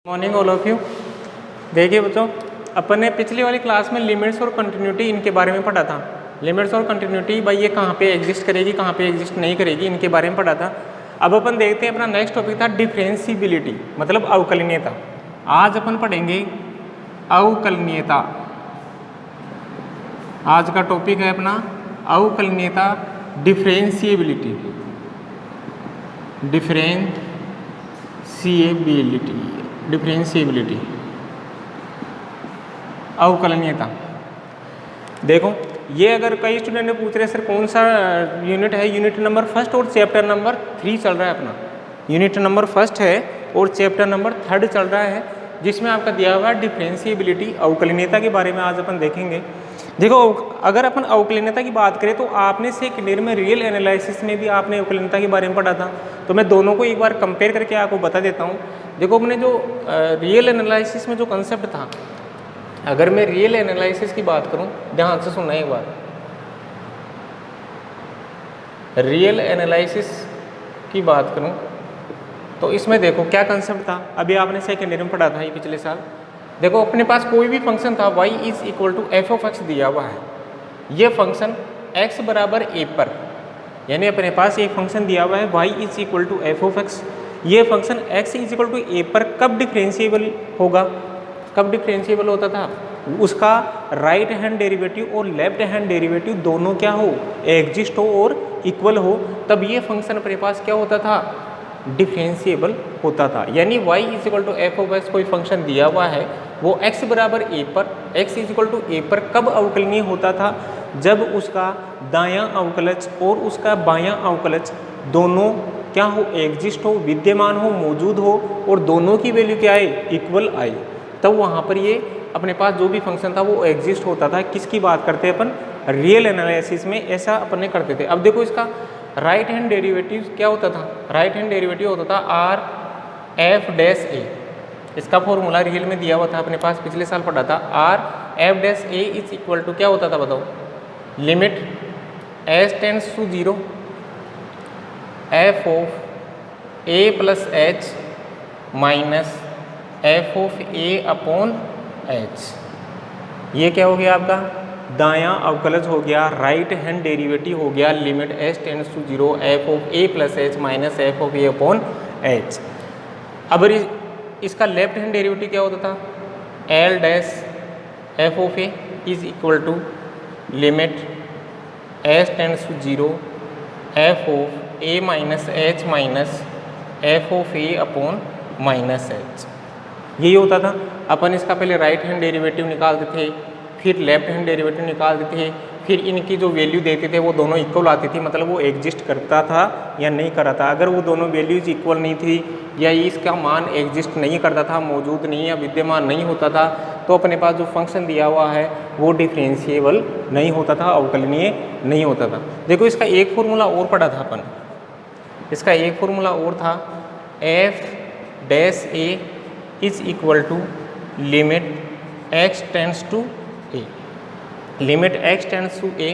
Morning all of you. देखिए बच्चों, अपन ने पिछली वाली क्लास में लिमिट्स और कंटिन्यूटी इनके बारे में पढ़ा था। लिमिट्स और कंटिन्यूटी भाई ये कहाँ पे एग्जिस्ट करेगी, कहाँ पे एग्जिस्ट नहीं करेगी, इनके बारे में पढ़ा था। अब अपन देखते हैं अपना नेक्स्ट टॉपिक था डिफरेंशिएबिलिटी, मतलब अवकलनीयता। आज अपन पढ़ेंगे अवकलनीयता। आज का टॉपिक है अपना अवकलनीयता, डिफरेंशिएबिलिटी। डिफरेंशिएबिलिटी अवकलनीयता। देखो ये अगर कई स्टूडेंट ने पूछ रहे सर कौन सा यूनिट है, यूनिट नंबर फर्स्ट और चैप्टर नंबर 3 चल रहा है अपना। यूनिट नंबर फर्स्ट है और चैप्टर नंबर 3 चल रहा है, जिसमें आपका दिया हुआ है डिफरेंशिएबिलिटी, अवकलनीयता के बारे में आज अपन देखेंगे। देखो अगर अपन अवकलनीयता की बात करें तो आपने सेकंड ईयर में रियल एनालिसिस में भी आपने अवकलनीयता के बारे में पढ़ा था, तो मैं दोनों को एक बार कंपेयर करके आपको बता देता हूँ। देखो अपने जो रियल एनालिसिस में जो कंसेप्ट था, अगर मैं रियल एनालिसिस की बात करूं, ध्यान से सुनना एक बार। रियल एनालिसिस की बात करूं तो इसमें देखो क्या कंसेप्ट था, अभी आपने सेकेंड ईयर में पढ़ा था ये पिछले साल। देखो अपने पास कोई भी फंक्शन था y is equal to F of X दिया हुआ है। ये फंक्शन x बराबर a पर, यानी अपने पास एक फंक्शन दिया हुआ है y is equal to F of X. ये function x is equal to a पर कब डिफरेंशिएबल होगा, कब डिफरेंशिएबल होता था, उसका राइट हैंड डेरिवेटिव और लेफ्ट हैंड डेरिवेटिव दोनों क्या हो, एग्जिस्ट हो और इक्वल हो, तब ये फंक्शन अपने पास क्या होता था, डिफरेंशिएबल होता था। यानी y is equal to F of X कोई फंक्शन दिया हुआ है, वो x बराबर a पर, x is equal to a पर कब अवकलनीय होता था, जब उसका दायां अवकलज और उसका बायां अवकलज दोनों क्या हो, एग्जिस्ट हो, विद्यमान हो, मौजूद हो और दोनों की वैल्यू क्या आए, इक्वल आए, तब वहाँ पर ये अपने पास जो भी फंक्शन था वो एग्जिस्ट होता था। किसकी बात करते हैं अपन, रियल एनालिसिस में ऐसा अपन ने करते थे। अब देखो इसका राइट हैंड डेरिवेटिव क्या होता था, राइट हैंड डेरिवेटिव होता था आर एफ डैश ए। इसका फॉर्मूला रियल में दिया हुआ था, अपने पास पिछले साल पढ़ा था। R F dash A is equal to क्या होता था बताओ, limit S tends to 0 F of A plus H minus F of A upon H. ये क्या हो गया आपका, दायां अवकलज हो गया, राइट हैंड डेरिवेटिव हो गया, limit S tends to 0 F of A plus H minus F of A upon H. अब इसका लेफ्ट हैंड डेरिवेटिव क्या होता था, L dash F of A is equal to limit S tends to 0 F of A minus H minus F of A upon minus H. यही होता था। अपन इसका पहले राइट हैंड डेरिवेटिव निकालते थे, फिर लेफ्ट हैंड डेरिवेटिव निकालते थे, फिर इनकी जो वैल्यू देते थे वो दोनों इक्वल आती थी, मतलब वो एग्जिस्ट करता था या नहीं कर रहा था। अगर वो दोनों वैल्यूज इक्वल नहीं थी या इसका मान एग्जिस्ट नहीं करता था, मौजूद नहीं या विद्यमान नहीं होता था, तो अपने पास जो फंक्शन दिया हुआ है वो डिफरेंशिएबल नहीं होता था, अवकलनीय नहीं होता था। देखो इसका एक फॉर्मूला और पढ़ा था अपन, इसका एक फॉर्मूला और था, F dash A is equal to limit X tends to A, limit X tends to A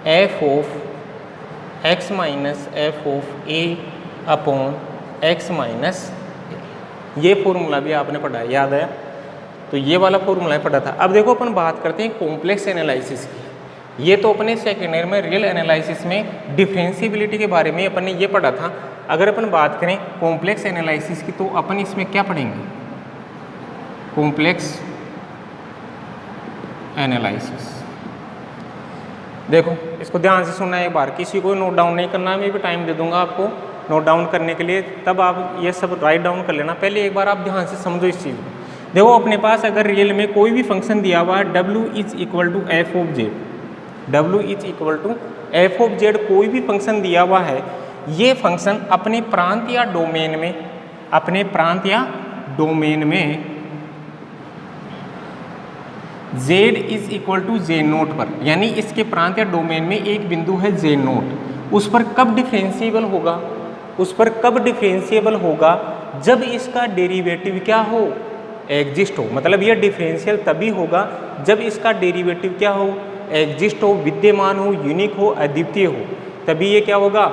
F of X minus F of A upon X minus A. ये फॉर्मूला भी आपने पढ़ा है, याद आया, तो ये वाला फॉर्मूला पढ़ा था। अब देखो अपन बात करते हैं कॉम्प्लेक्स एनालिसिस की। ये तो अपने सेकेंड ईयर में रियल एनालिसिस में डिफरेंशिएबिलिटी के बारे में अपन ने ये पढ़ा था। अगर अपन बात करें कॉम्प्लेक्स एनालिसिस की तो अपन इसमें क्या पढ़ेंगे, कॉम्प्लेक्स एनालिसिस। देखो इसको ध्यान से सुनना एक बार, किसी को नोट डाउन नहीं करना, मैं भी टाइम दे दूंगा आपको नोट डाउन करने के लिए, तब आप ये सब राइट डाउन कर लेना। पहले एक बार आप ध्यान से समझो इस चीज़ को। देखो अपने पास अगर रियल में कोई भी फंक्शन दिया हुआ है, w is equal to F of Z, w is equal to F of Z, कोई भी फंक्शन दिया हुआ है, ये फंक्शन अपने प्रांत या डोमेन में, अपने प्रांत या डोमेन में z is equal to J naught पर, यानी इसके प्रांत या डोमेन में एक बिंदु है जे नोट, उस पर कब डिफरेंशिएबल होगा, उस पर कब डिफरेंशिएबल होगा, जब इसका डेरिवेटिव क्या हो, एग्जिस्ट हो। मतलब यह डिफरेंशियल तभी होगा जब इसका डेरिवेटिव क्या हो, एग्जिस्ट हो, विद्यमान हो, यूनिक हो, अद्वितीय हो, तभी ये क्या होगा,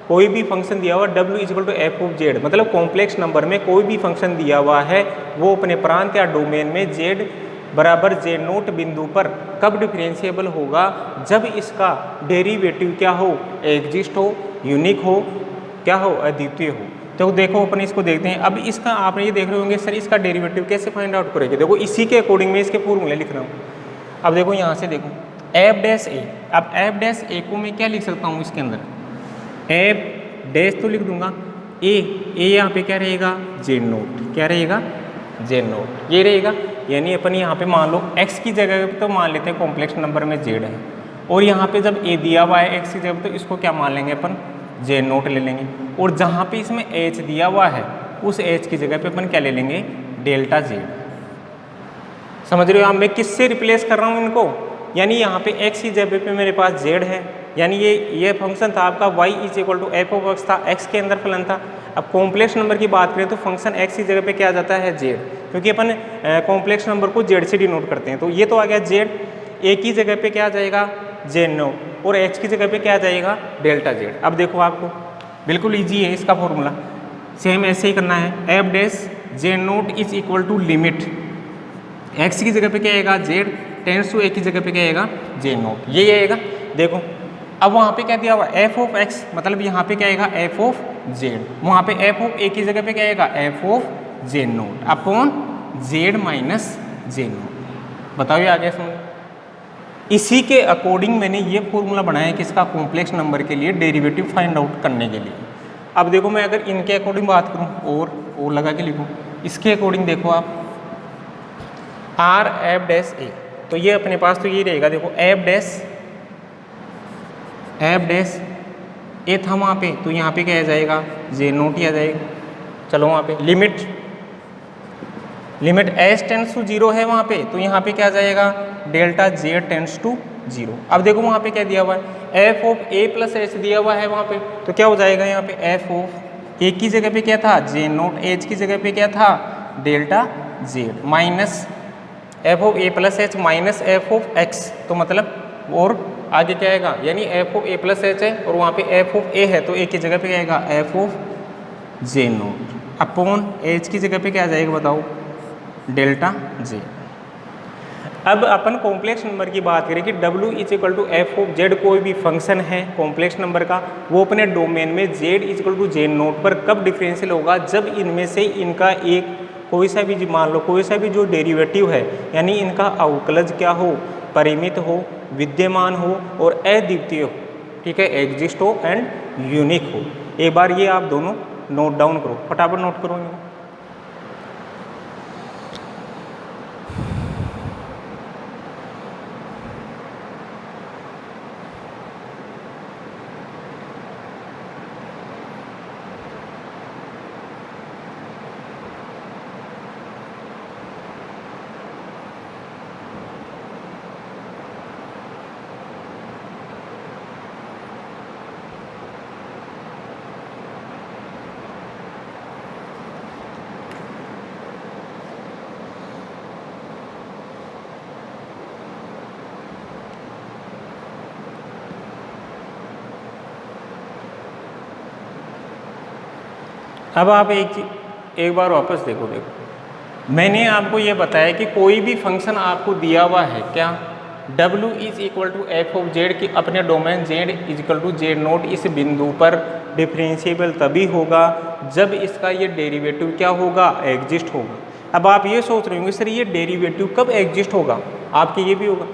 कोई भी फंक्शन दिया हुआ w is equal to F of Z, मतलब कॉम्प्लेक्स नंबर में कोई भी फंक्शन दिया हुआ है वो अपने प्रांत या डोमेन में z बराबर जे नोट बिंदु पर कब डिफरेंशिएबल होगा, जब इसका डेरिवेटिव क्या हो, एग्जिस्ट हो, यूनिक हो, क्या हो, अद्वितीय हो। तो देखो अपन इसको देखते हैं। अब इसका आपने ये देख रहे होंगे सर इसका डेरिवेटिव कैसे फाइंड आउट करेंगे। देखो इसी के अकॉर्डिंग में इसके फॉर्मूले लिख रहा हूँ। अब देखो यहाँ से देखो एफ डैश ए, अब एफ डैश ए को मैं क्या लिख सकता हूँ इसके अंदर, एफ डैश तो लिख दूंगा, ए यहाँ पे क्या रहेगा, जेड नोट, क्या रहेगा, जेड नोट, ये रहेगा। यानी अपन यहाँ पे मान लो x की जगह पे तो मान लेते हैं कॉम्प्लेक्स नंबर में z है, और यहाँ पे जब a दिया हुआ है x की जगह तो इसको क्या मान लेंगे अपन, जेड नोट ले लेंगे, और जहाँ पे इसमें h दिया हुआ है उस h की जगह पे अपन क्या ले लेंगे, डेल्टा z। समझ रहे हो आप मैं किससे रिप्लेस कर रहा हूँ इनको, यानी यहाँ पे x की जगह पे मेरे पास z है, यानी ये फंक्शन था आपका y is equal to F of x था, x के अंदर फलन था। अब कॉम्प्लेक्स नंबर की बात करें तो फंक्शन x की जगह पे क्या आ जाता है, z, क्योंकि अपन कॉम्प्लेक्स नंबर को z से डिनोट करते हैं। तो ये तो आ गया z, a की जगह पे क्या आ जाएगा, जेड नोट, और x की जगह पे क्या आ जाएगा, डेल्टा z। अब देखो आपको बिल्कुल ईजी है इसका फॉर्मूला, सेम ऐसे ही करना है, F dash Z naught is equal to limit x की जगह पे क्या आएगा, z टेंड्स टू a की जगह पे क्या आएगा, जेड नोट, ये आएगा। देखो अब वहाँ पे क्या दिया हुआ, एफ ऑफ x, मतलब यहाँ पे क्या आएगा, एफ ऑफ जेड, वहाँ पे एफ ऑफ a की जगह पे क्या आएगा, F of Z naught upon Z minus Z note. बताओ ये आ गया समझ। इसी के अकॉर्डिंग मैंने ये फॉर्मूला बनाया है किसका, कॉम्प्लेक्स नंबर के लिए डेरिवेटिव फाइंड आउट करने के लिए। अब देखो मैं अगर इनके अकॉर्डिंग बात करूँ और लगा के लिखूँ, इसके अकॉर्डिंग देखो आप आर एफ डैश ए, तो ये अपने पास तो ये रहेगा। देखो एफ डैश ए था वहाँ पे, तो यहाँ पे क्या आ जाएगा, जे नोट ही आ जाएगा। चलो वहाँ पे limit S tends to zero है वहाँ पे, तो यहाँ पे क्या आ जाएगा, delta J tends to zero. अब देखो वहाँ पे क्या दिया हुआ है, F of A plus H दिया हुआ है वहाँ पे, तो क्या हो जाएगा यहाँ पे, एफ ऑफ ए की जगह पे क्या था, जे नोट, एच की जगह पे क्या था, delta Z, minus F of A plus H minus F of x, तो मतलब और आगे क्या आएगा, यानी F of A plus H है और वहाँ पे एफ ऑफ ए है, तो ए की जगह पे क्या आएगा, F of J naught upon H की जगह पे क्या आ जाएगा बताओ, डेल्टा जे। अब अपन कॉम्प्लेक्स नंबर की बात करें कि w is equal to F of Z, कोई भी फंक्शन है कॉम्प्लेक्स नंबर का, वो अपने डोमेन में z is equal to Z naught पर कब डिफरेंशियल होगा, जब इनमें से इनका एक कोई सा भी मान लो कोई सा भी जो डेरिवेटिव है, यानी इनका अवकलज क्या हो, परिमित हो, विद्यमान हो और अद्वितीय हो, ठीक है, एग्जिस्ट हो एंड यूनिक हो। एक बार ये आप दोनों नोट डाउन करो, फटाफट नोट करो इनको। अब आप एक बार वापस देखो मैंने आपको ये बताया कि कोई भी फंक्शन आपको दिया हुआ है क्या, w is equal to F of Z की अपने domain z is equal to Z naught, इस बिंदु पर डिफरेंशिएबल तभी होगा जब इसका ये डेरिवेटिव क्या होगा, एग्जिस्ट होगा। अब आप ये सोच रहे होंगे सर ये डेरिवेटिव कब एग्जिस्ट होगा, आपके ये भी होगा।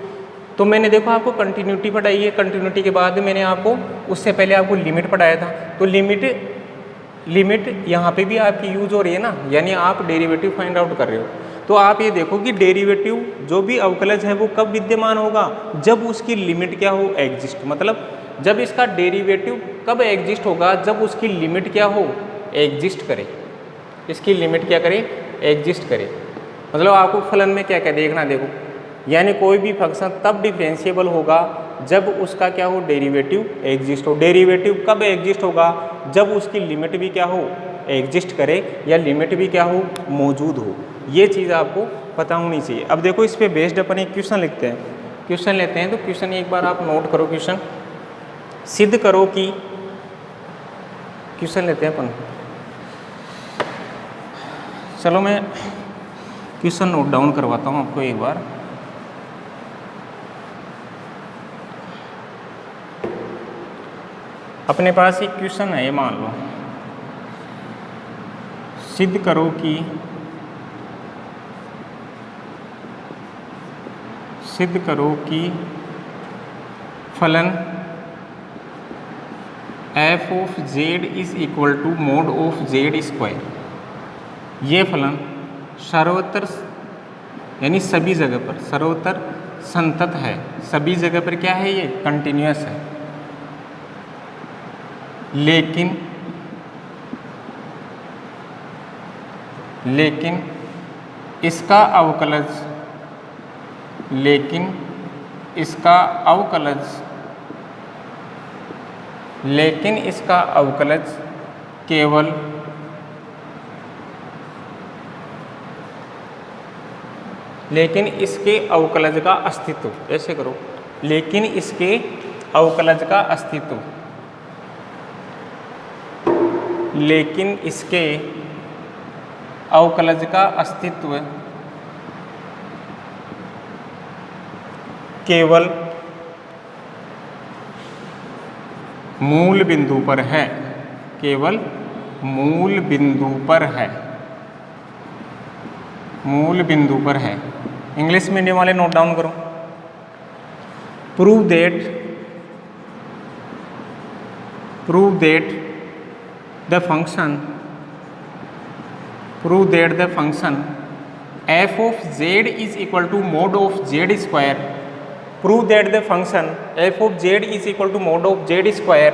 तो मैंने देखो आपको कंटिन्यूटी पढ़ाई है, कंटिन्यूटी के बाद मैंने आपको उससे पहले आपको लिमिट पढ़ाया था, तो लिमिट यहाँ पे भी आपकी यूज हो रही है ना, यानी आप डेरिवेटिव फाइंड आउट कर रहे हो। तो आप ये देखो कि डेरिवेटिव जो भी अवकलज है वो कब विद्यमान होगा, जब उसकी लिमिट क्या हो, एग्जिस्ट, मतलब जब इसका डेरिवेटिव कब एग्जिस्ट होगा, जब उसकी लिमिट क्या हो, एग्जिस्ट करे, इसकी लिमिट क्या करे, एग्जिस्ट करे। मतलब आपको फलन में क्या क्या देखना, देखो यानी कोई भी फंक्शन तब डिफरेंशिएबल होगा जब उसका क्या हो, डेरिवेटिव एग्जिस्ट हो। डेरिवेटिव कब एग्जिस्ट होगा, जब उसकी लिमिट भी क्या हो, एग्जिस्ट करे, या लिमिट भी क्या हो, मौजूद हो। ये चीज़ आपको पता होनी चाहिए। अब देखो इस पे बेस्ड अपन एक क्वेश्चन लिखते हैं, क्वेश्चन लेते हैं। तो क्वेश्चन एक बार आप नोट करो, क्वेश्चन सिद्ध करो कि क्वेश्चन लेते हैं अपन। चलो मैं क्वेश्चन नोट डाउन करवाता हूँ आपको एक बार। अपने पास एक क्वेश्चन है, ये मान लो, सिद्ध करो कि फलन F of Z is equal to mod of Z square. ये फलन सर्वत्र यानी सभी जगह पर सर्वत्र संतत है। सभी जगह पर क्या है, ये कंटिन्यूअस है। लेकिन इसका अवकलज केवल इसके अवकलज का अस्तित्व, ऐसे करो, लेकिन इसके अवकलज का अस्तित्व केवल मूल बिंदु पर है। इंग्लिश मीडियम वाले नोट डाउन करो। Prove that the function f of z is equal to mod of z square। Prove that the function f of z is equal to mod of z square,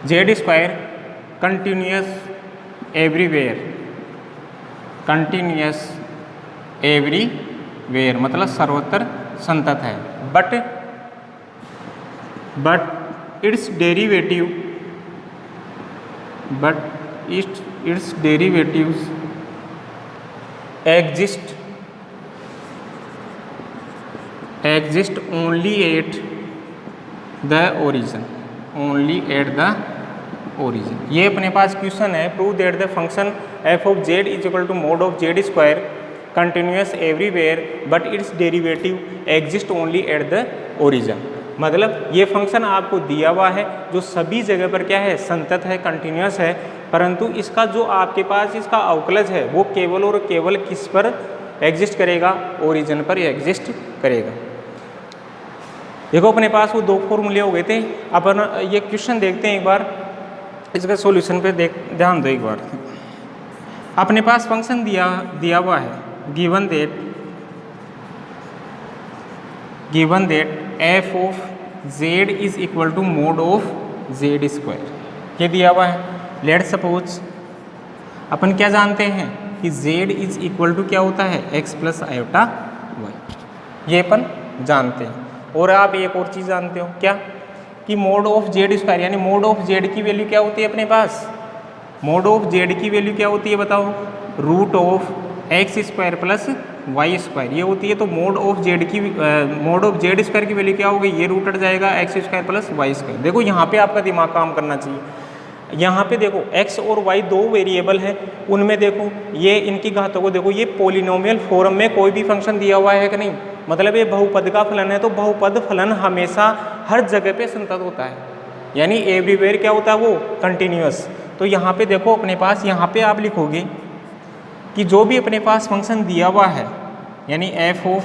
z square continuous everywhere, मतलब सर्वत्र संतत है। but its derivatives exist only at the origin। ये अपने पास question है, prove that the function f of z is equal to mod of z square continuous everywhere but its derivative exist only at the origin. मतलब ये function आपको दिया हुआ है जो सभी जगह पर क्या है, संतत है, कंटिन्यूअस है, परंतु इसका जो आपके पास इसका अवकलज है वो केवल और केवल किस पर एग्जिस्ट करेगा, ओरिजिन पर एग्जिस्ट करेगा। देखो अपने पास वो दो फॉर्मूले हो गए थे। अपन ये क्वेश्चन देखते हैं एक बार, इसका सॉल्यूशन पे ध्यान दो एक बार। अपने पास फंक्शन दिया हुआ है, given that f of z is equal to mod of z square, ये दिया हुआ है। लेट सपोज अपन क्या जानते हैं कि z इज इक्वल टू क्या होता है, x प्लस आयोटा y, ये अपन जानते हैं। और आप एक और चीज़ जानते हो क्या, कि मोड ऑफ z स्क्वायर यानी मोड ऑफ z की वैल्यू क्या होती है अपने पास, मोड ऑफ z की वैल्यू क्या होती है बताओ, root of X square plus Y square ये होती है। तो मोड ऑफ z स्क्वायर की वैल्यू क्या होगी, ये रूट हट जाएगा X square plus Y square. देखो यहाँ पे आपका दिमाग काम करना चाहिए। यहाँ पे देखो x और y दो वेरिएबल हैं, उनमें देखो ये इनकी घातों को देखो, ये पोलिनोमियल फॉर्म में कोई भी फंक्शन दिया हुआ है कि नहीं, मतलब ये बहुपद का फलन है। तो बहुपद फलन हमेशा हर जगह पे संतत होता है, यानी एवरीवेयर क्या होता है वो कंटिन्यूअस। तो यहाँ पे देखो अपने पास यहाँ पे आप लिखोगे कि जो भी अपने पास फंक्शन दिया हुआ है यानी f of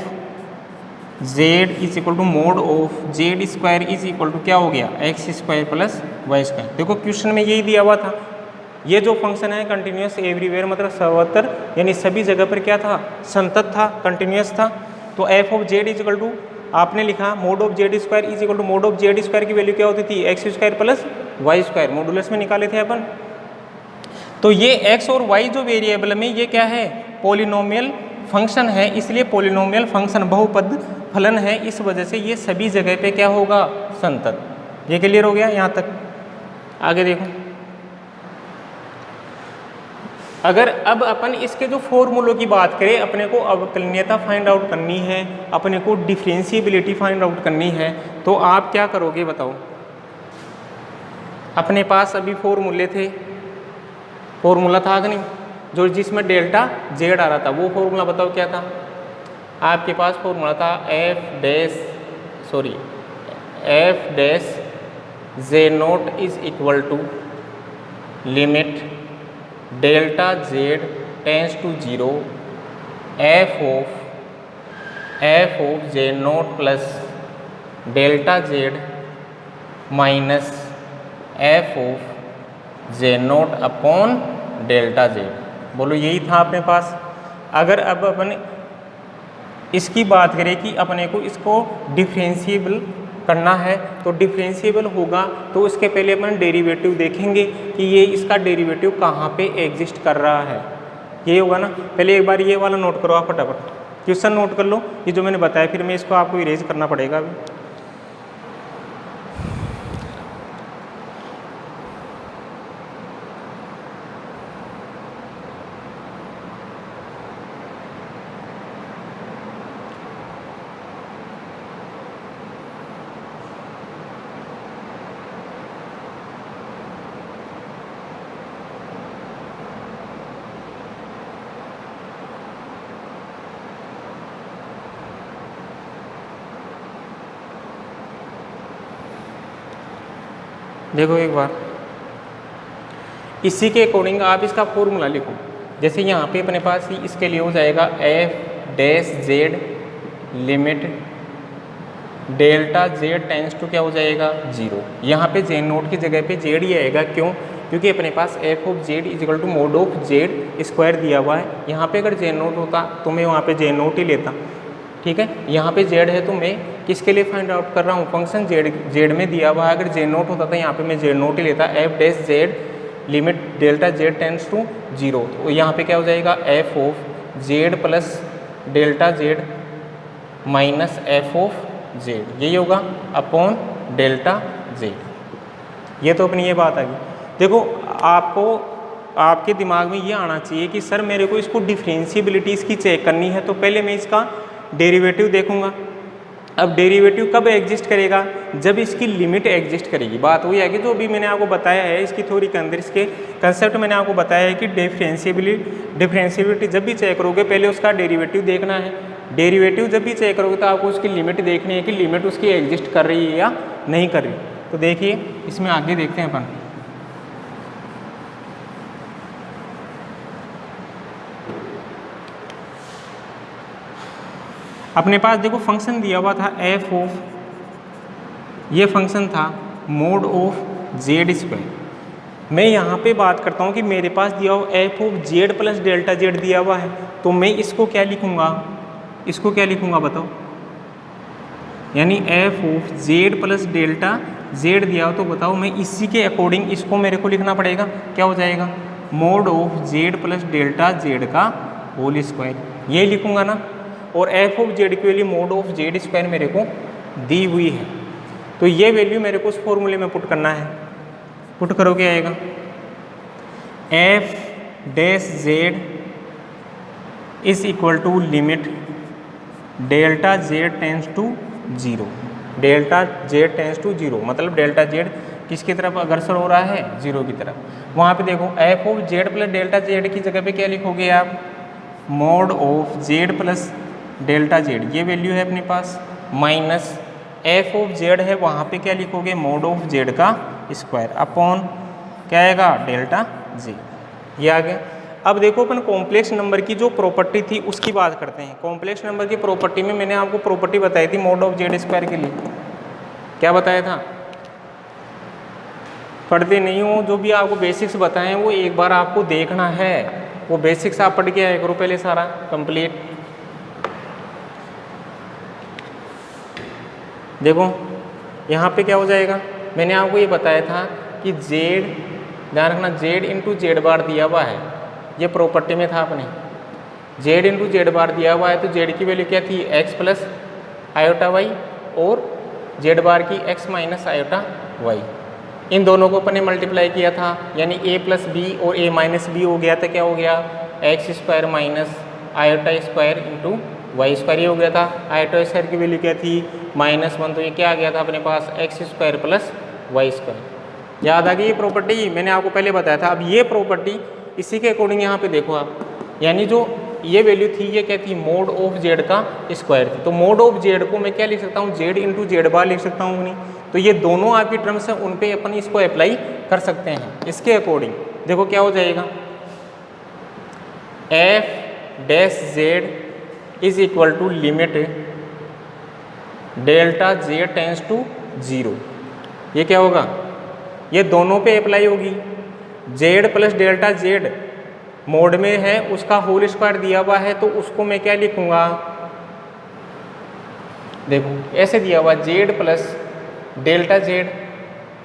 z is equal to mod of z square is equal to क्या हो गया, X square plus Y square. देखो क्वेश्चन में यही दिया हुआ था, ये जो फंक्शन है कंटिन्यूअस एवरीवेयर मतलब सर्वत्र यानी सभी जगह पर क्या था, संतत था, कंटिन्यूअस था। तो f of z is equal to आपने लिखा mod of z square is equal to mod of z square की वैल्यू क्या होती थी, X square plus Y square, modulus में निकाले थे अपन। तो ये x और y जो वेरिएबल में ये क्या है, पॉलिनोमियल फंक्शन है, इसलिए पॉलिनोमियल फंक्शन बहुपद फलन है, इस वजह से ये सभी जगह पे क्या होगा, संतत। ये क्लियर हो गया यहाँ तक। आगे देखो, अगर अब अपन इसके जो फॉर्मूलों की बात करें, अपने को अवकलनीयता फाइंड आउट करनी है, अपने को डिफरेंशिएबिलिटी फाइंड आउट करनी है, तो आप क्या करोगे बताओ। अपने पास अभी फॉर्मूले थे, फॉर्मूला था कि नहीं, जो जिसमें डेल्टा जेड आ रहा था, वो फॉर्मूला बताओ क्या था। आपके पास फॉर्मूला था F dash J naught is equal to limit delta Z tends to zero F of J naught plus delta Z minus F of J naught upon delta Z. बोलो यही था अपने पास। अगर अब अपन इसकी बात करें कि अपने को इसको डिफरेंशिएबल करना है, तो डिफरेंशिएबल होगा तो उसके पहले अपन डेरिवेटिव देखेंगे कि ये इसका डेरिवेटिव कहाँ पे एग्जिस्ट कर रहा है। ये होगा ना, पहले एक बार ये वाला नोट करो आप फटाफट, क्वेश्चन नोट कर लो ये जो मैंने बताया, फिर मैं इसको आपको इरेज करना पड़ेगा अभी। देखो एक बार इसी के अकॉर्डिंग आप इसका फॉर्मूला लिखो। जैसे यहाँ पे अपने पास ही इसके लिए हो जाएगा F dash Z limit delta Z tends to क्या हो जाएगा जीरो। यहाँ पे जेड नोट की जगह पे जेड ही आएगा, क्यों? क्योंकि अपने पास F of Z is equal to mod of Z square दिया हुआ है। यहाँ पे अगर जेड नोट होता तो मैं वहाँ पे जेड नोट ही लेता, ठीक है। यहाँ पे जेड है तो मैं किसके लिए फाइंड आउट कर रहा हूँ, फंक्शन जेड में दिया हुआ है। अगर जेड नोट होता तो यहाँ पे मैं जेड नोट ही लेता, F dash Z limit delta Z tends to zero. तो यहाँ पे क्या हो जाएगा F of Z plus delta Z minus F of Z, यही होगा अपॉन डेल्टा जेड। ये तो अपनी ये बात आ गई। देखो आपको आपके दिमाग में ये आना चाहिए कि सर मेरे को इसको डिफरेंशिएबिलिटी इसकी चेक करनी है, तो पहले मैं इसका डेरिवेटिव देखूंगा। अब डेरिवेटिव कब एग्जिस्ट करेगा, जब इसकी लिमिट एग्जिस्ट करेगी। बात वही है कि जो अभी मैंने आपको बताया है इसकी थ्योरी के अंदर, इसके कंसेप्ट मैंने आपको बताया है कि डिफरेंशिएबिलिटी जब भी चेक करोगे पहले उसका डेरिवेटिव देखना है। डेरिवेटिव जब भी चेक करोगे तो आपको उसकी लिमिट देखनी है कि लिमिट उसकी एग्जिस्ट कर रही है या नहीं कर रही। तो देखिए इसमें आगे देखते हैं अपन। अपने पास देखो फंक्शन दिया हुआ था एफ ऑफ, ये फंक्शन था मोड ऑफ जेड स्क्वायर। मैं यहाँ पे बात करता हूँ कि मेरे पास दिया हुआ F of Z plus delta Z दिया हुआ है, तो मैं इसको क्या लिखूँगा, इसको क्या लिखूँगा बताओ। यानी F of Z plus delta Z दिया हो तो बताओ मैं इसी के अकॉर्डिंग इसको मेरे को लिखना पड़ेगा। क्या हो जाएगा mode of Z plus delta Z का होल स्क्वायर, ये लिखूँगा ना। और एफ ऑफ जेड की value mode of Z square मेरे को दी हुई है, तो ये वैल्यू मेरे को उस फॉर्मूले में पुट करना है। पुट करो क्या आएगा F dash Z is equal to limit delta Z tends to zero. Delta Z tends to zero मतलब डेल्टा जेड किसकी तरफ अग्रसर हो रहा है, जीरो की तरफ। वहाँ पे देखो F of Z plus delta Z की जगह पे क्या लिखोगे आप, mode of Z plus delta Z, ये वैल्यू है अपने पास, माइनस एफ ऑफ जेड है, वहाँ पे क्या लिखोगे मोड ऑफ जेड का स्क्वायर अपॉन क्या आएगा डेल्टा जेड, ये आ गया। अब देखो अपन कॉम्प्लेक्स नंबर की जो प्रॉपर्टी थी उसकी बात करते हैं। कॉम्प्लेक्स नंबर की प्रॉपर्टी में मैंने आपको प्रॉपर्टी बताई थी मोड ऑफ जेड स्क्वायर के लिए, क्या बताया था, पढ़ते नहीं हो, जो भी आपको बेसिक्स बताएं वो एक बार आपको देखना है, वो बेसिक्स आप पढ़ के आया करो पहले सारा कंप्लीट। देखो यहाँ पे क्या हो जाएगा, मैंने आपको ये बताया था कि जेड, ध्यान रखना जेड इंटू जेड बार दिया हुआ है, ये प्रॉपर्टी में था अपने, जेड इंटू जेड बार दिया हुआ है, तो जेड की वैल्यू क्या थी एक्स प्लस आयोटा वाई और जेड बार की एक्स माइनस आयोटा वाई। इन दोनों को अपन ने मल्टीप्लाई किया था, यानी ए प्लस बी और ए माइनस बी हो गया था, क्या हो गया X square minus iota square into Y square, ये हो गया था। आयोटा स्क्वायर की वैल्यू क्या थी -1, तो ये क्या आ गया था अपने पास X square plus Y square. याद आ गई ये प्रॉपर्टी, मैंने आपको पहले बताया था। अब ये प्रॉपर्टी इसी के अकॉर्डिंग यहाँ पे देखो आप, यानी जो ये वैल्यू थी ये क्या थी, मोड ऑफ जेड का स्क्वायर थी। तो मोड ऑफ जेड को मैं क्या लिख सकता हूँ, जेड इंटू जेड बार लिख सकता हूँ नहीं। तो ये दोनों आपकी टर्म्स हैं, उन पे अपन इसको अप्लाई कर सकते हैं। इसके अकॉर्डिंग देखो क्या हो जाएगा, F dash Z is equal to limit delta Z tends to 0। ये क्या होगा, ये दोनों पे अप्लाई होगी। Z plus delta Z mod में है, उसका होल स्क्वायर दिया हुआ है, तो उसको मैं क्या लिखूंगा, देखो ऐसे दिया हुआ, Z plus delta Z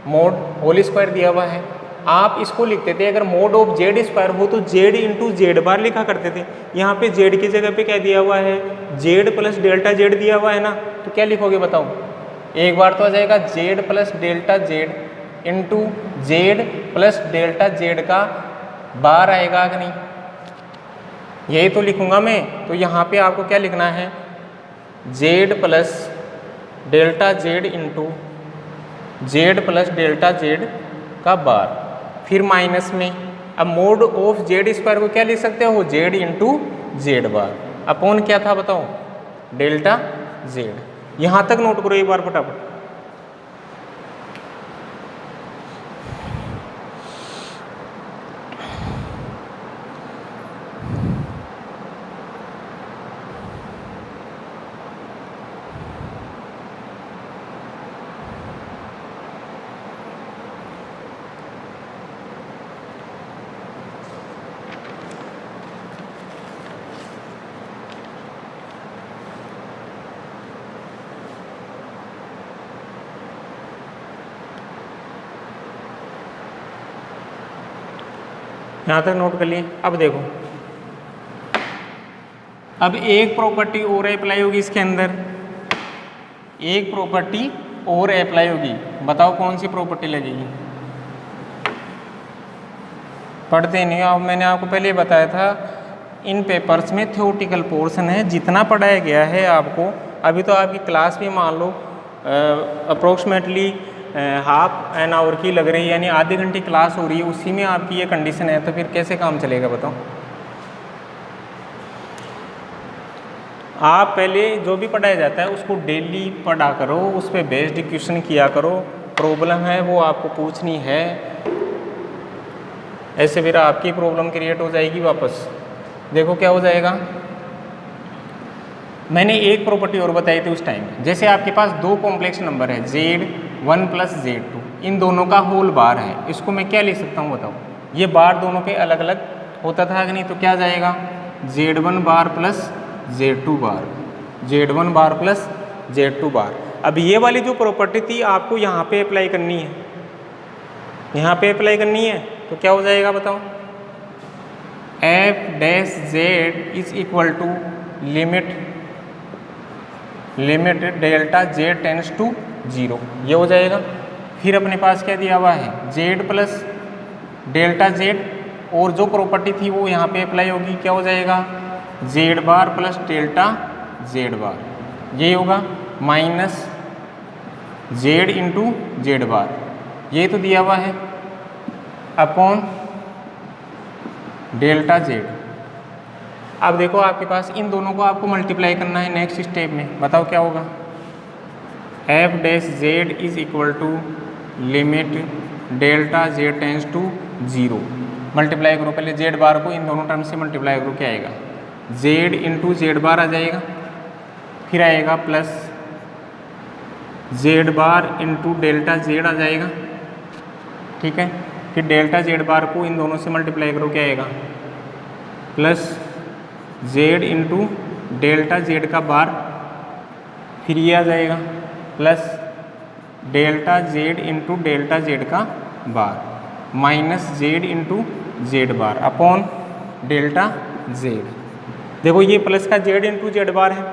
mod whole square दिया हुआ है। आप इसको लिखते थे, अगर मोड ऑफ जेड स्क्वायर हो तो जेड इंटू जेड बार लिखा करते थे। यहाँ पे जेड की जगह पे क्या दिया हुआ है, जेड प्लस डेल्टा जेड दिया हुआ है ना, तो क्या लिखोगे बताओ, एक बार तो आ जाएगा Z plus delta Z into Z plus delta Z का बार आएगा कि नहीं, यही तो लिखूंगा मैं। तो यहाँ पे आपको क्या लिखना है, Z plus delta Z into Z plus delta Z का बार, फिर माइनस में। अब मोड ऑफ जेड स्क्वायर को क्या लिख सकते हो, Z into Z bar upon क्या था बताओ, डेल्टा जेड। यहाँ तक नोट करो एक बार फटाफट। यहाँ तक नोट कर लिए। अब देखो, अब एक प्रॉपर्टी और अप्लाई होगी इसके अंदर, एक प्रॉपर्टी और अप्लाई होगी। बताओ कौन सी प्रॉपर्टी लगेगी, पढ़ते नहीं हो। अब मैंने आपको पहले बताया था, इन पेपर्स में थ्योरेटिकल पोर्शन है, जितना पढ़ाया गया है आपको, अभी तो आपकी क्लास भी मान लो अप्रोक्सीमेटली हाफ एन आवर की लग रही है, यानी आधे घंटे क्लास हो रही है, उसी में आपकी ये कंडीशन है, तो फिर कैसे काम चलेगा बताओ। आप पहले जो भी पढ़ाया जाता है उसको डेली पढ़ा करो, उस पर बेस्ड क्वेश्चन किया करो, प्रॉब्लम है वो आपको पूछनी है, ऐसे फिर आपकी प्रॉब्लम क्रिएट हो जाएगी वापस। देखो क्या हो जाएगा, मैंने एक प्रॉपर्टी और बताई थी उस टाइम, जैसे आपके पास दो कॉम्प्लेक्स नंबर है Z1 प्लस Z2, इन दोनों का होल बार है, इसको मैं क्या लिख सकता हूँ बताओ। ये बार दोनों पे अलग अलग होता था कि नहीं, तो क्या जाएगा, Z1 बार प्लस Z2 बार, Z1 बार प्लस Z2 बार। अब ये वाली जो प्रॉपर्टी थी आपको यहाँ पे अप्लाई करनी है, यहाँ पे अप्लाई करनी है, तो क्या हो जाएगा बताओ, F dash Z is equal to limit delta Z tends to 0, ये हो जाएगा। फिर अपने पास क्या दिया हुआ है, जेड प्लस डेल्टा जेड, और जो प्रॉपर्टी थी वो यहाँ पे अप्लाई होगी, क्या हो जाएगा, Z bar plus delta Z bar, ये होगा minus Z into Z bar, ये तो दिया हुआ है, अपॉन डेल्टा जेड। अब देखो आपके पास इन दोनों को आपको मल्टीप्लाई करना है नेक्स्ट स्टेप में, बताओ क्या होगा, F dash Z is equal to limit delta Z tends to 0। Multiply करो पहले जेड बार को, इन दोनों टर्म से मल्टीप्लाई करो, क्या आएगा, जेड इंटू जेड बार आ जाएगा, फिर आएगा plus Z bar into delta Z आ जाएगा, ठीक है। फिर डेल्टा जेड बार को इन दोनों से मल्टीप्लाई करो, क्या आएगा, plus Z into delta Z का बार, फिर ये आ जाएगा plus delta Z into delta Z का bar, minus Z into Z bar upon delta Z. देखो ये प्लस का जेड इंटू जेड बार है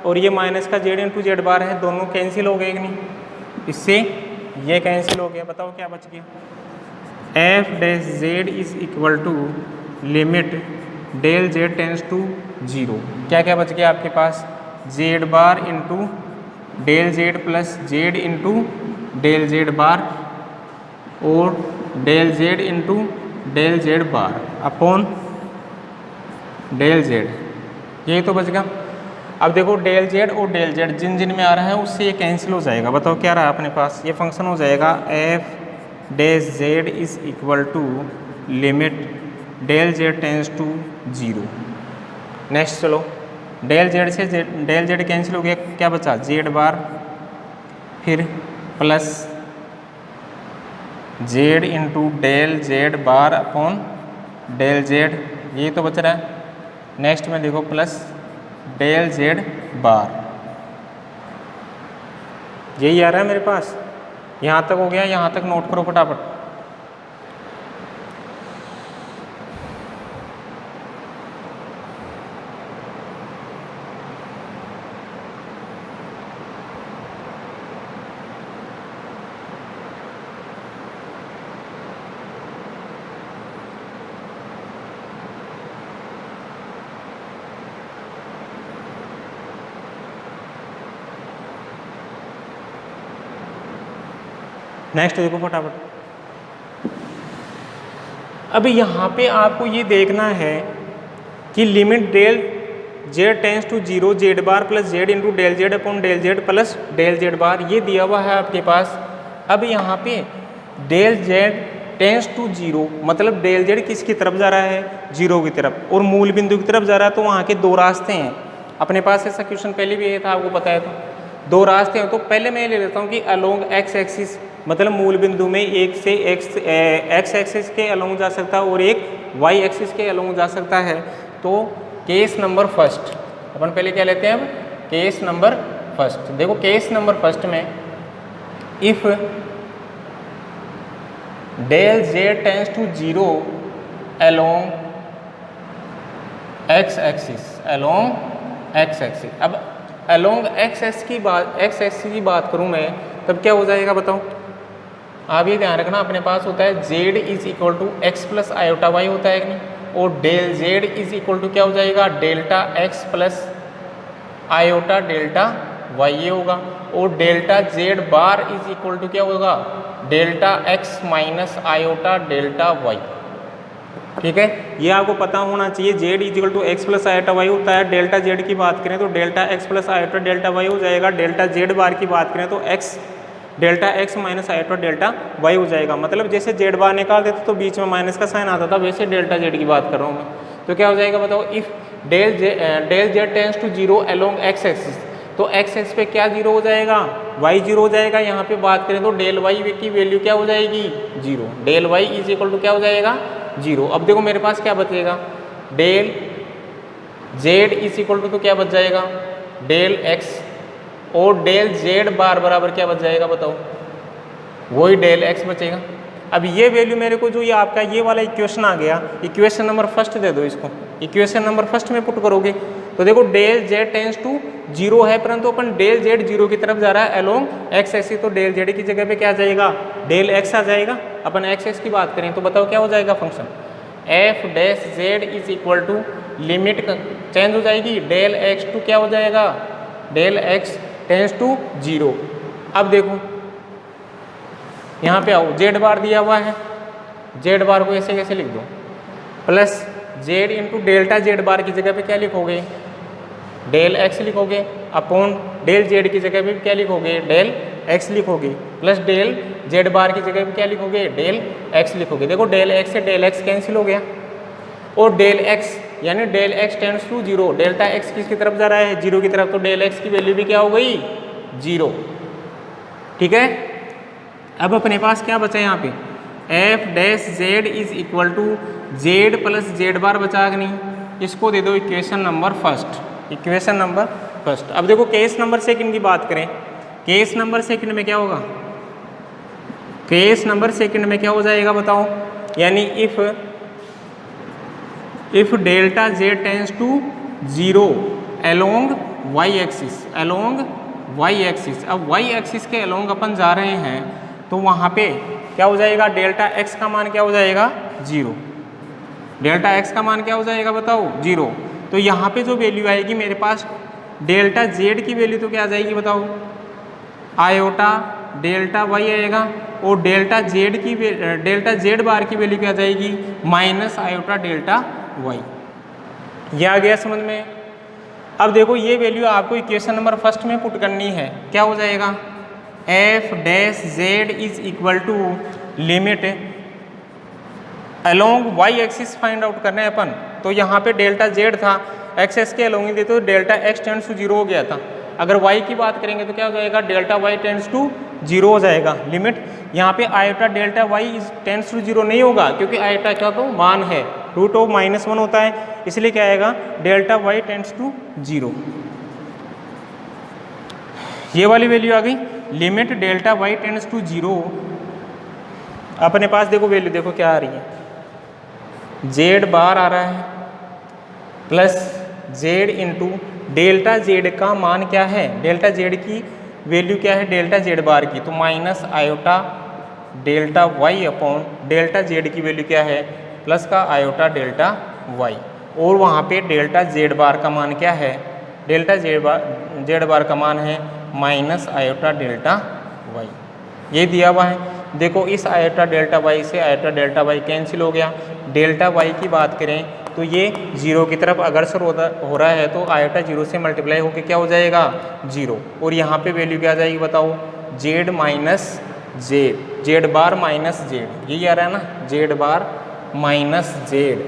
और ये माइनस का जेड इंटू जेड बार है, दोनों कैंसिल हो गए कि नहीं, इससे ये कैंसिल हो गया। बताओ क्या बच गया, F dash Z is equal to limit del Z tends to 0। क्या क्या बच गया आपके पास, Z bar into del Z plus Z into del Z bar और del Z into del Z bar upon del Z, यही तो बच गया। अब देखो डेल जेड और डेल जेड जिन जिन में आ रहा है उससे ये कैंसिल हो जाएगा। बताओ क्या रहा अपने पास, ये फंक्शन हो जाएगा F del Z is equal to limit del Z tends to 0। Next चलो, डेल जेड से डेल जेड कैंसिल हो गया, क्या बचा जेड बार, फिर plus Z into del Z bar upon del Z, ये तो बच रहा है। नेक्स्ट में देखो प्लस डेल जेड बार, यही आ रहा है मेरे पास। यहाँ तक हो गया, यहाँ तक नोट करो फटाफट। नेक्स्ट देखो फटाफट। अभी यहाँ पे आपको ये देखना है कि limit del Z tends to 0 Z bar plus Z into del Z upon del Z plus del Z bar, ये दिया हुआ है आपके पास। अब यहाँ पे डेल जेड टेंस टू 0 मतलब डेल जेड किसकी तरफ जा रहा है, 0 की तरफ, और मूल बिंदु की तरफ जा रहा है। तो वहाँ के दो रास्ते हैं अपने पास, ऐसा क्वेश्चन पहले भी ये था, आपको पता है। तो दो रास्ते हैं, तो पहले मैं ले लेता हूँ कि अलोंग एक्स एक्सिस, मतलब मूल बिंदु में एक से एक्स एक्सिस के अलोंग जा सकता है और एक वाई एक्सिस के अलोंग जा सकता है। तो केस नंबर फर्स्ट अपन पहले क्या लेते हैं, अब केस नंबर फर्स्ट। देखो केस नंबर फर्स्ट में if del Z tends to 0 along X axis, along X axis. अब अलोंग एक्स एक्सिस की बात करूँ मैं, तब क्या हो जाएगा बताओ। आप ये ध्यान रखना, अपने पास होता है Z is equal to X plus iota Y होता है कि नहीं, और del Z is equal to क्या हो जाएगा, delta X plus iota delta Y, ये होगा। और delta Z bar is equal to क्या होगा, delta X minus iota delta Y. ठीक है, ये आपको पता होना चाहिए। Z is equal to X plus iota Y होता है। डेल्टा जेड की बात करें तो delta X plus iota delta Y हो जाएगा। डेल्टा जेड बार की बात करें तो X delta X minus iota delta Y हो जाएगा। मतलब जैसे जेड बार निकाल देते तो बीच में माइनस का साइन आता था, वैसे डेल्टा जेड की बात कर रहा हूँ मैं। तो क्या हो जाएगा बताओ, if del Z tends to 0 along X axis, तो एक्स एक्स पे क्या 0 हो जाएगा, वाई 0 हो जाएगा। यहाँ पे बात करें तो डेल वाई की वैल्यू क्या हो जाएगी, 0। Del Y is equal to क्या हो जाएगा, 0। अब देखो मेरे पास क्या बचेगा, del Z is equal to तो क्या बच जाएगा, डेल एक्स, और डेल जेड बार बराबर क्या बच जाएगा बताओ, वही डेल एक्स बचेगा। अब ये वैल्यू मेरे को जो ये आपका ये वाला इक्वेशन आ गया, इक्वेशन नंबर फर्स्ट दे दो इसको, इक्वेशन नंबर फर्स्ट में पुट करोगे तो देखो डेल जेड टेंस टू 0 है, परंतु अपन डेल जेड 0 की तरफ जा रहा है अलोंग एक्स एक्सिस, तो डेल जेड की जगह पे क्या आ जाएगा, डेल एक्स आ जाएगा। अपन एक्स एक्स की बात करें तो बताओ क्या हो जाएगा function, F dash Z is equal to limit change हो जाएगी, डेल एक्स टू क्या हो जाएगा, डेल एक्स टेंस टू 0। अब देखो यहाँ पे आओ, जेड बार दिया हुआ है, जेड बार को ऐसे कैसे लिख दो, plus Z into delta Z bar की जगह पे क्या लिखोगे, डेल एक्स लिखोगे, अपॉन डेल जेड की जगह पे क्या लिखोगे, डेल एक्स लिखोगे, प्लस डेल जेड बार की जगह पे क्या लिखोगे, डेल एक्स लिखोगे। देखो डेल एक्स से डेल एक्स कैंसिल हो गया, और डेल एक्स यानी del X tends to 0, delta X किसकी तरफ जा रहा है, 0 की तरफ, तो डेल एक्स की वैल्यू भी क्या हो गई, 0। ठीक है, अब अपने पास क्या बचा यहाँ पे, F dash Z is equal to Z plus Z bar बचा कि नहीं, इसको दे दो equation number first, equation number first. अब देखो केस नंबर सेकंड की बात करें, केस नंबर सेकंड में क्या होगा, केस नंबर सेकंड में क्या हो जाएगा बताओ, यानी if delta Z tends to 0 along Y axis, along Y axis. अब वाई एक्सिस के अलोंग अपन जा रहे हैं तो वहाँ पे क्या हो जाएगा, डेल्टा एक्स का मान क्या हो जाएगा, 0। डेल्टा एक्स का मान क्या हो जाएगा बताओ, 0। तो यहाँ पे जो वैल्यू आएगी मेरे पास, डेल्टा जेड की वैल्यू तो क्या आ जाएगी बताओ, आयोटा डेल्टा वाई आएगा, और डेल्टा जेड बार की वैल्यू क्या आ जाएगी, माइनस आयोटा डेल्टा वाई। ये आ गया समझ में। अब देखो ये वैल्यू आपको इक्वेशन नंबर फर्स्ट में पुट करनी है, क्या हो जाएगा, F dash Z is equal to limit along Y axis find out करना है अपन। तो यहाँ पे डेल्टा जेड था, एक्सेस के अलोंग ही तो delta X tends to zero हो गया था। अगर वाई की बात करेंगे तो क्या हो जाएगा, delta Y tends to zero हो जाएगा। लिमिट यहाँ पे iota delta Y tends to zero नहीं होगा, क्योंकि आयोटा क्या तो मान है, रूट ऑफ -1 होता है, इसलिए क्या आएगा, delta Y tends to zero. ये वाली वैल्यू आ गई, limit delta Y tends to zero. अपने पास देखो वैल्यू देखो क्या आ रही है, जेड बार आ रहा है plus Z into delta Z का मान क्या है, डेल्टा जेड की वैल्यू क्या है, डेल्टा जेड बार की, तो minus iota delta Y upon delta Z की वैल्यू क्या है, प्लस का आयोटा डेल्टा वाई। और वहाँ पे डेल्टा जेड बार का मान क्या है, डेल्टा जेड बार का मान है माइनस आयोटा डेल्टा वाई। ये दिया हुआ है। देखो इस आयोटा डेल्टा वाई से आयोटा डेल्टा वाई कैंसिल हो गया। डेल्टा वाई की बात करें तो ये जीरो की तरफ अग्रसर हो रहा है, तो आयोटा जीरो से मल्टीप्लाई होकर क्या हो जाएगा, जीरो। और यहाँ पे वैल्यू क्या आ जाएगी बताओ, Z minus Z, Z bar minus Z, यही आ रहा है ना, जेड बार माइनस जेड।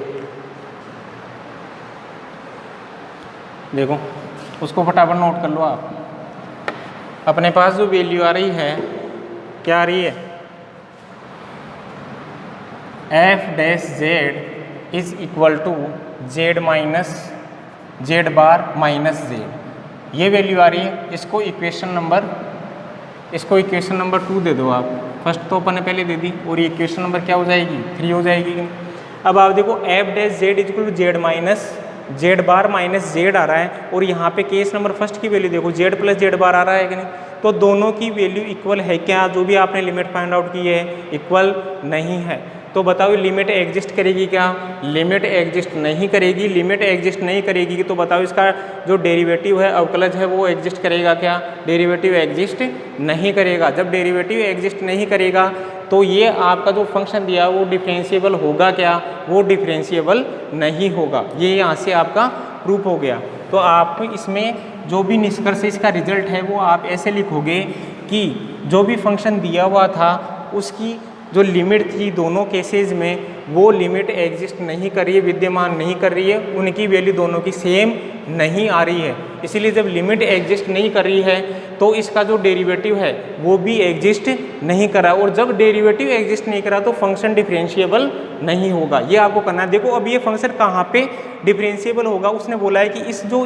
देखो उसको फटाफट नोट कर लो आप। अपने पास जो वैल्यू आ रही है क्या आ रही है, F dash Z is equal to Z minus Z bar minus Z, ये वैल्यू आ रही है। इसको इक्वेशन नंबर 2 दे दो आप। फर्स्ट तो अपन ने पहले दे दी, और ये इक्वेशन नंबर क्या हो जाएगी, 3 हो जाएगी। अब आप देखो F dash Z is equal to Z minus Z bar minus Z आ रहा है, और यहाँ पे केस नंबर फर्स्ट की वैल्यू देखो जेड प्लस जेड बार आ रहा है कि नहीं, तो दोनों की वैल्यू इक्वल है क्या, जो भी आपने लिमिट फाइंड आउट की है इक्वल नहीं है। तो बताओ लिमिट एग्जिस्ट करेगी क्या, लिमिट एग्जिस्ट नहीं करेगी। लिमिट एग्जिस्ट नहीं करेगी तो बताओ इसका जो डेरिवेटिव है अवकलज है वो एग्जिस्ट करेगा क्या, डेरिवेटिव एग्जिस्ट नहीं करेगा। जब डेरिवेटिव एग्जिस्ट नहीं करेगा तो ये आपका जो फंक्शन दिया वो डिफरेंशिएबल होगा क्या, वो डिफरेंशिएबल नहीं होगा। ये यहाँ से आपका प्रूफ हो गया। तो आप इसमें जो भी निष्कर्ष इसका रिजल्ट है वो आप ऐसे लिखोगे कि जो भी फंक्शन दिया हुआ था उसकी जो लिमिट थी दोनों केसेस में, वो लिमिट एग्जिस्ट नहीं कर रही है, विद्यमान नहीं कर रही है, उनकी वैल्यू दोनों की सेम नहीं आ रही है। इसीलिए जब लिमिट एग्जिस्ट नहीं कर रही है तो इसका जो डेरिवेटिव है वो भी एग्जिस्ट नहीं करा, और जब डेरिवेटिव एग्जिस्ट नहीं करा तो फंक्शन डिफरेंशिएबल नहीं होगा। ये आपको करना है। देखो अब ये फंक्शन कहाँ पे डिफरेंशिएबल होगा, उसने बोला है कि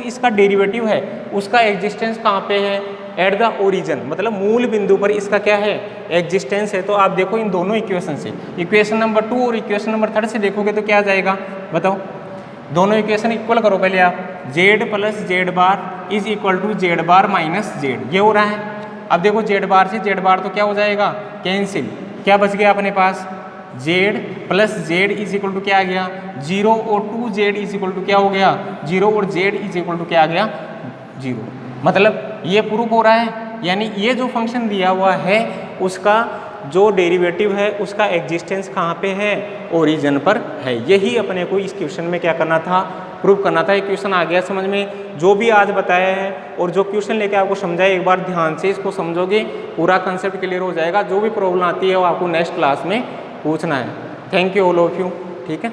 इसका डेरिवेटिव है उसका एग्जिस्टेंस कहाँ पे है, एट द ओरिजिन, मतलब मूल बिंदु पर इसका क्या है, एग्जिस्टेंस है। तो आप देखो इन दोनों इक्वेशन से, इक्वेशन नंबर 2 और इक्वेशन नंबर 3 से देखोगे तो क्या आ जाएगा बताओ, दोनों इक्वेशन इक्वल करो पहले आप, Z plus Z bar is equal to Z bar minus Z, ये हो रहा है। अब देखो जेड बार से जेड बार तो क्या हो जाएगा, कैंसिल, क्या बच गया अपने पास, Z plus Z is equal to क्या आ गया, 0 और 2 जेड इज इक्वल टू क्या हो गया, 0 और जेड इज इक्वल टू क्या आ गया, 0। मतलब ये प्रूफ हो रहा है, यानी ये जो फंक्शन दिया हुआ है उसका जो डेरिवेटिव है उसका एग्जिस्टेंस कहाँ पे है, ओरिजिन पर है। यही अपने को इस क्वेश्चन में क्या करना था, प्रूफ करना था। ये क्वेश्चन आ गया समझ में, जो भी आज बताया है और जो क्वेश्चन लेके आपको समझाया, एक बार ध्यान से इसको समझोगे पूरा कंसेप्ट क्लियर हो जाएगा। जो भी प्रॉब्लम आती है वो आपको नेक्स्ट क्लास में पूछना है। Thank you all of you, ठीक है।